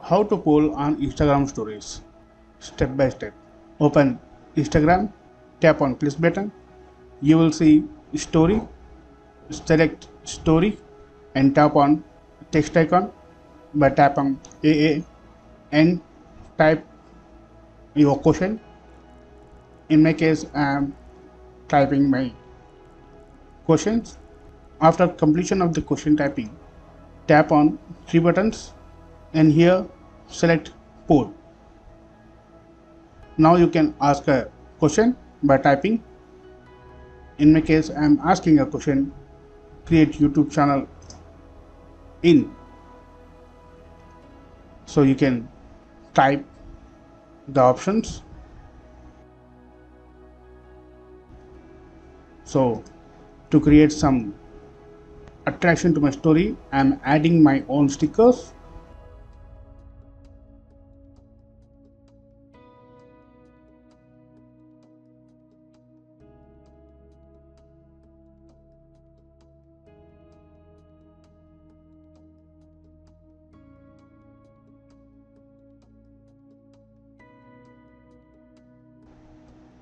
How to poll on Instagram stories. Step by step. Open Instagram, tap on plus button. You will see story. Select story and tap on text icon by tap on AA and type your question. In my case, I am typing my questions. After completion of the question typing, tap on three buttons and here select poll. Now you can ask a question by typing. In my case, I am asking a question, create YouTube channel in. So you can type the options. So to create some attraction to my story, I am adding my own stickers.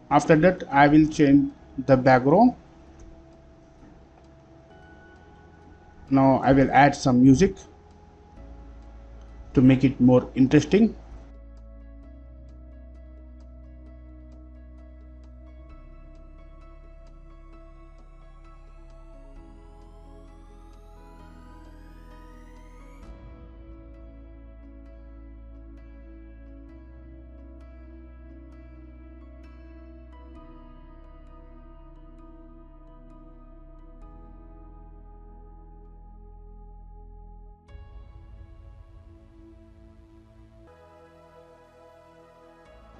After that, I will change the background. Now I will add some music to make it more interesting.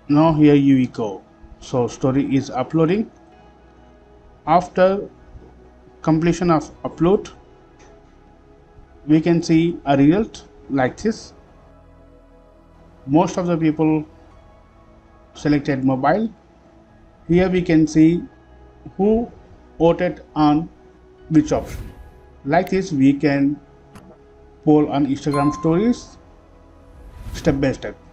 Now here you go. So story is uploading. After completion of upload, we can see a result like this. Most of the people selected mobile. Here we can see who voted on which option. Like this we can poll on Instagram stories step by step.